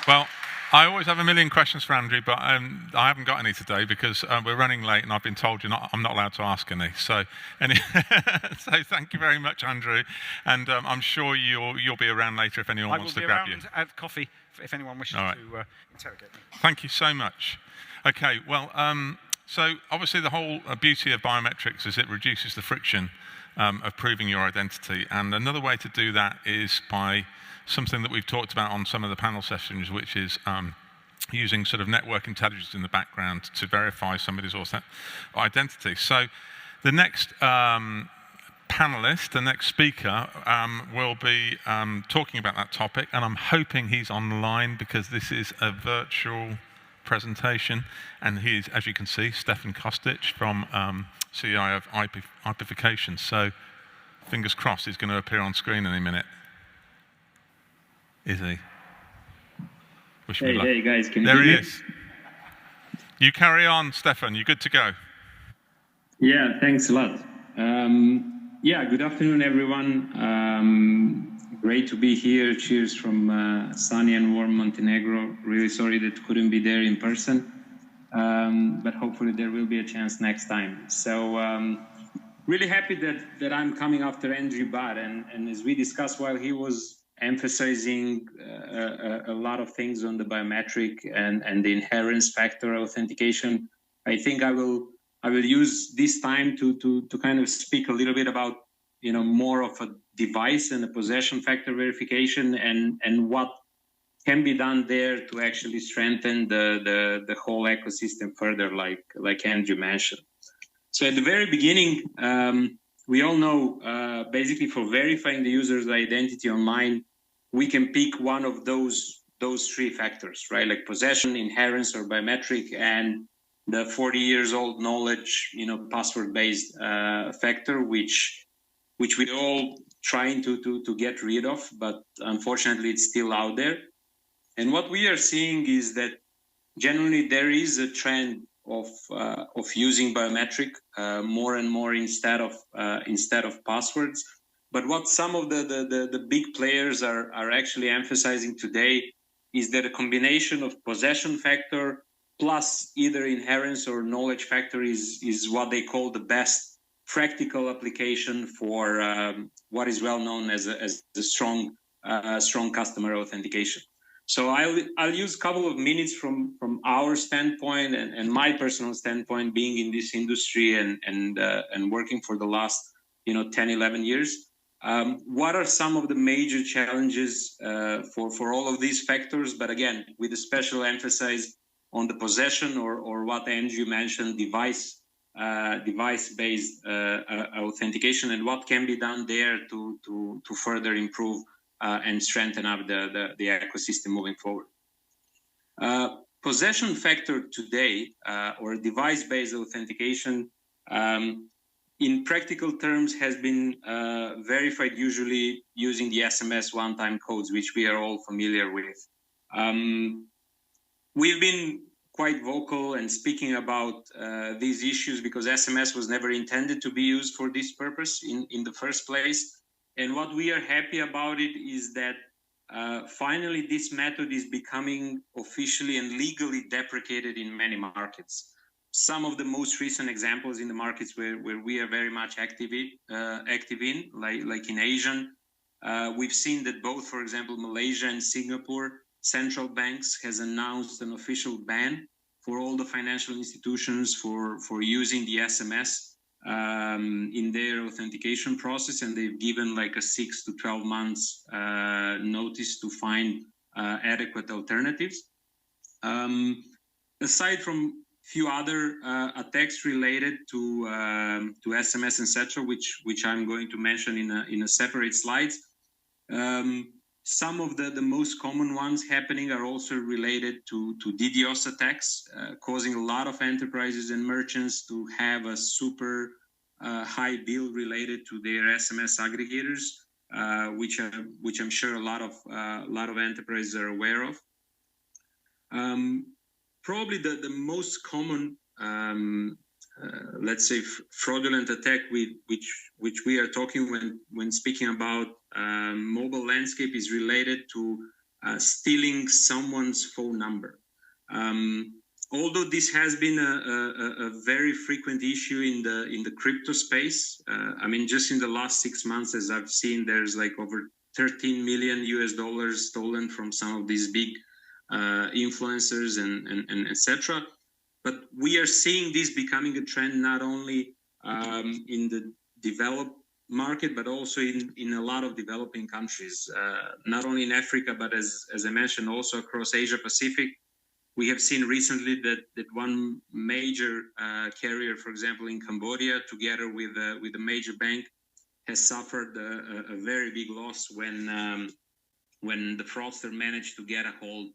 Well, I always have a million questions for Andrew, but I haven't got any today because we're running late, and I've been told I'm not allowed to ask any. So, so thank you very much, Andrew, and I'm sure you'll be around later if anyone wants to grab you. I will be around at coffee if anyone wishes to interrogate me. Thank you so much. Okay, well, so obviously the whole beauty of biometrics is it reduces the friction of proving your identity, and another way to do that is by something that we've talked about on some of the panel sessions, which is using sort of network intelligence in the background to verify somebody's identity. So the next panelist, the next speaker, will be talking about that topic, and I'm hoping he's online because this is a virtual presentation, and he is, as you can see, Stefan Kostic from CEO of iPification. So fingers crossed he's going to appear on screen any minute. Is he? Hey guys, can you hear me? There he is. You carry on, Stefan. You're good to go. Yeah, thanks a lot. Yeah, good afternoon, everyone. Great to be here. Cheers from sunny and warm Montenegro. Really sorry that couldn't be there in person, but hopefully there will be a chance next time. So really happy that I'm coming after Andrew Budd, and as we discussed while he was emphasizing a lot of things on the biometric and the inheritance factor authentication, I think I will use this time to kind of speak a little bit about more of a device and a possession factor verification and what can be done there to actually strengthen the whole ecosystem further, like Andrew mentioned. So at the very beginning, we all know basically for verifying the user's identity online, we can pick one of those three factors, right? Like possession, inheritance, or biometric, and the 40 years old knowledge, password-based factor, which we all trying to get rid of, but unfortunately it's still out there. And what we are seeing is that generally there is a trend of using biometric more and more instead of passwords. But what some of the big players are actually emphasizing today is that a combination of possession factor plus either inheritance or knowledge factor is what they call the best practical application for what is well known as a strong customer authentication. So I'll use a couple of minutes from our standpoint and my personal standpoint, being in this industry and working for the last 10, 11 years. What are some of the major challenges for all of these factors? But again, with a special emphasis on the possession or what Andrew mentioned, device-based authentication, and what can be done there to further improve and strengthen up the ecosystem moving forward. Possession factor today, or device-based authentication, in practical terms has been verified usually using the SMS one-time codes, which we are all familiar with. We've been quite vocal and speaking about these issues because SMS was never intended to be used for this purpose in the first place. And what we are happy about it is that finally this method is becoming officially and legally deprecated in many markets. Some of the most recent examples in the markets where we are very much active in, like in Asia, we've seen that both, for example, Malaysia and Singapore, central banks has announced an official ban for all the financial institutions for using the SMS in their authentication process, and they've given like a 6 to 12 months notice to find adequate alternatives. Aside from few other attacks related to SMS, etc., which I'm going to mention in a separate slides. Some of the most common ones happening are also related to DDoS attacks, causing a lot of enterprises and merchants to have a super high bill related to their SMS aggregators, which I'm sure a lot of enterprises are aware of. Probably the most common, let's say, fraudulent attack which we are talking when speaking about mobile landscape is related to stealing someone's phone number. Although this has been a very frequent issue in the crypto space, I mean, just in the last 6 months, as I've seen, there's like over 13 million US dollars stolen from some of these big influencers and etc. But we are seeing this becoming a trend not only in the developed market, but also in a lot of developing countries, not only in Africa, but as I mentioned, also across Asia Pacific. We have seen recently that one major carrier, for example, in Cambodia, together with a major bank, has suffered a very big loss when the fraudster managed to get a hold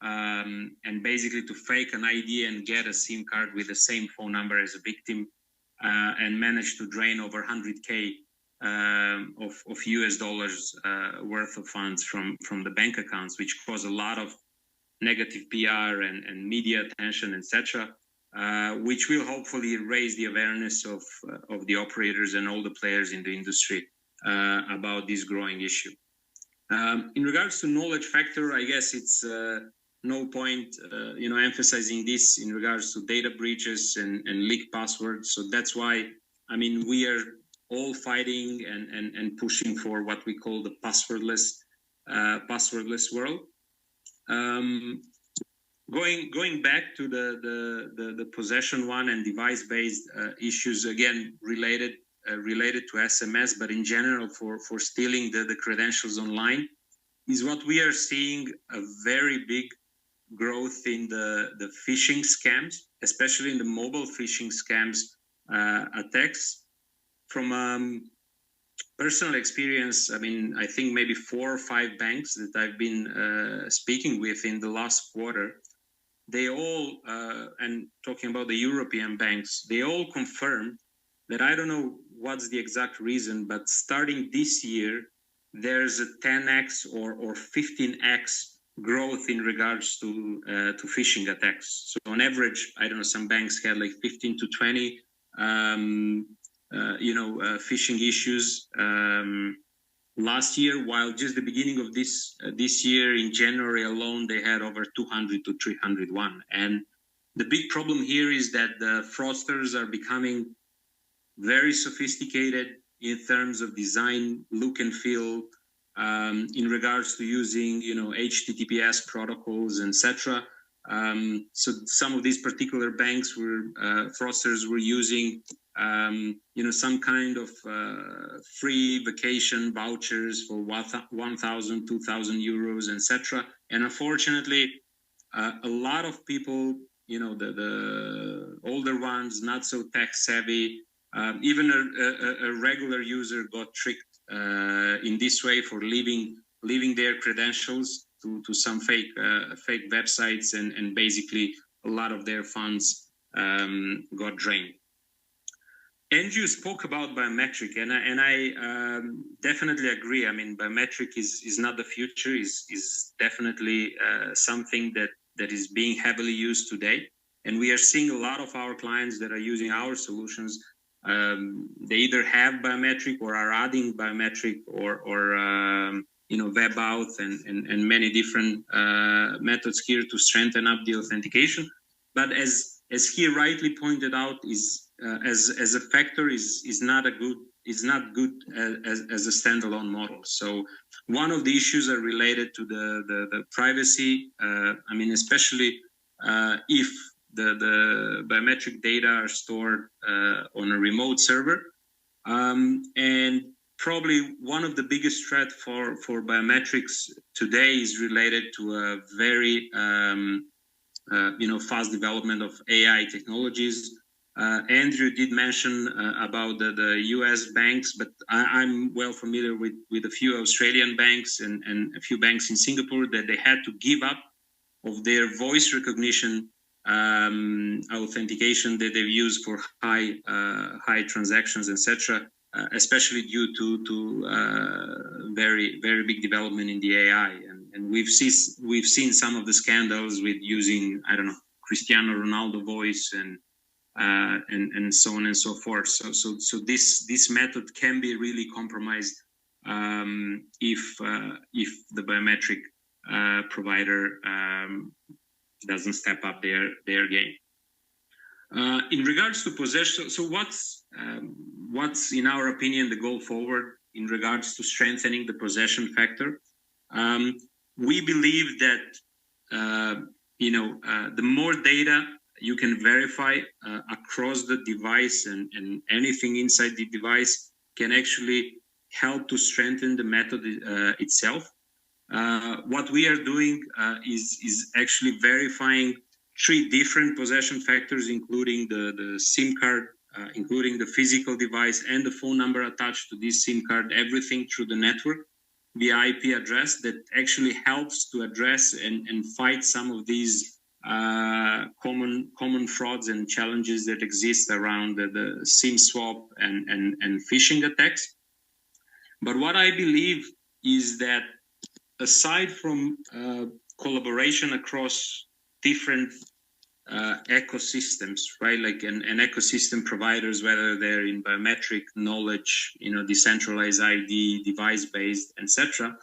and basically to fake an ID and get a SIM card with the same phone number as a victim, and managed to drain over 100K of US dollars worth of funds from the bank accounts, which caused a lot of negative PR and media attention, etc., which will hopefully raise the awareness of the operators and all the players in the industry about this growing issue. In regards to knowledge factor, I guess it's no point, emphasizing this in regards to data breaches and leaked passwords. So that's why, I mean, we are all fighting and pushing for what we call the passwordless world. Going back to the possession one and device-based issues, again related to SMS, but in general for stealing the credentials online, is what we are seeing a very big growth in the phishing scams, especially in the mobile phishing scams attacks. From personal experience, I mean, I think maybe 4 or 5 banks that I've been speaking with in the last quarter, they all, and talking about the European banks, they all confirmed that, I don't know what's the exact reason, but starting this year, there's a 10x or 15x growth in regards to phishing attacks. So on average, I don't know, some banks had like 15 to 20 phishing issues last year, while just the beginning of this year, in January alone, they had over 200 to 301. And the big problem here is that the fraudsters are becoming very sophisticated in terms of design, look and feel, in regards to using, HTTPS protocols, etc. So some of these particular banks fraudsters were using some kind of free vacation vouchers for 1,000, 2,000 euros, etc. And unfortunately, a lot of people, the older ones, not so tech savvy, even a regular user got tricked in this way for leaving their credentials to some fake websites, and basically a lot of their funds got drained. Andrew spoke about biometric, and I definitely agree. I mean, biometric is not the future, is definitely something that is being heavily used today. And we are seeing a lot of our clients that are using our solutions. They either have biometric or are adding biometric or web auth and many different methods here to strengthen up the authentication. But as he rightly pointed out, as a factor is not good as a standalone model. So one of the issues are related to the privacy. I mean, especially if the biometric data are stored on a remote server, and probably one of the biggest threat for biometrics today is related to a very fast development of AI technologies. Andrew did mention about the US banks, but I'm well familiar with a few Australian banks and a few banks in Singapore that they had to give up of their voice recognition authentication that they've used for high transactions, etc., especially due to very, very big development in the AI. And we've seen some of the scandals with using, I don't know, Cristiano Ronaldo voice and so on and so forth. So this method can be really compromised if the biometric provider doesn't step up their game. In regards to possession, so what's in our opinion the goal forward in regards to strengthening the possession factor? We believe that the more data you can verify across the device and anything inside the device can actually help to strengthen the method itself. What we are doing is actually verifying 3 different possession factors, including the SIM card, including the physical device and the phone number attached to this SIM card, everything through the network, the IP address, that actually helps to address and fight some of these common frauds and challenges that exist around the SIM swap and phishing attacks. But what I believe is that aside from collaboration across different ecosystems, right? Like an ecosystem providers, whether they're in biometric, knowledge, decentralized ID, device-based, etc.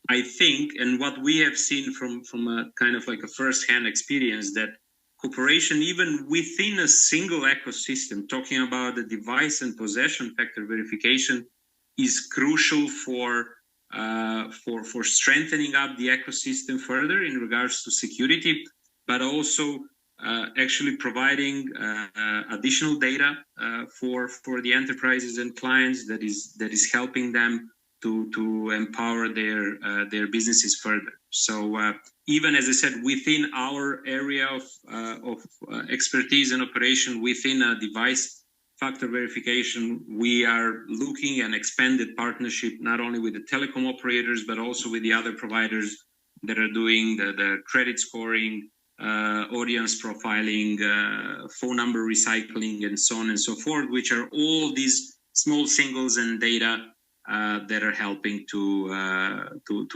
I think, and what we have seen from a kind of like a first-hand experience, that cooperation even within a single ecosystem, talking about the device and possession factor verification, is crucial for strengthening up the ecosystem further in regards to security, but also actually providing additional data for the enterprises and clients that is helping them to empower their businesses further. So even, as I said, within our area of expertise and operation within a device factor verification, we are looking at expanded partnership not only with the telecom operators but also with the other providers that are doing the credit scoring, audience profiling, phone number recycling, and so on and so forth, which are all these small signals and data that are helping to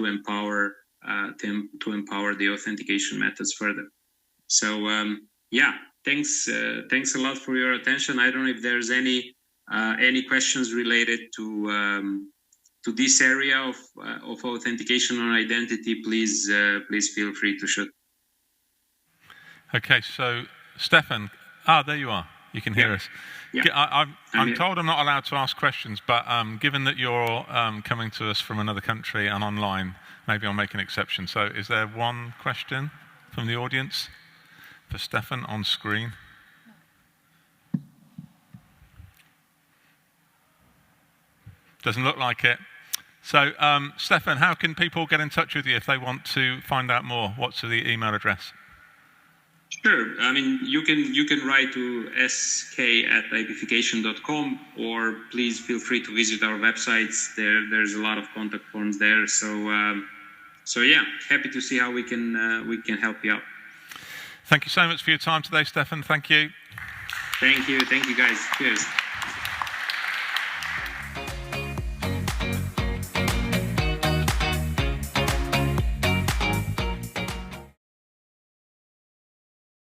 empower the authentication methods further. So thanks a lot for your attention. I don't know if there's any questions related to this area of authentication or identity. Please feel free to shoot. Okay, so Stefan, there you are. You can hear us. Yeah. I'm told I'm not allowed to ask questions, but given that you're coming to us from another country and online, maybe I'll make an exception. So is there one question from the audience for Stefan on screen? Doesn't look like it. So Stefan, how can people get in touch with you if they want to find out more? What's the email address? Sure. I mean, you can write to sk@ipification.com, or please feel free to visit our websites. There's a lot of contact forms there. So yeah, happy to see how we can help you out. Thank you so much for your time today, Stefan. Thank you. Thank you, guys. Cheers.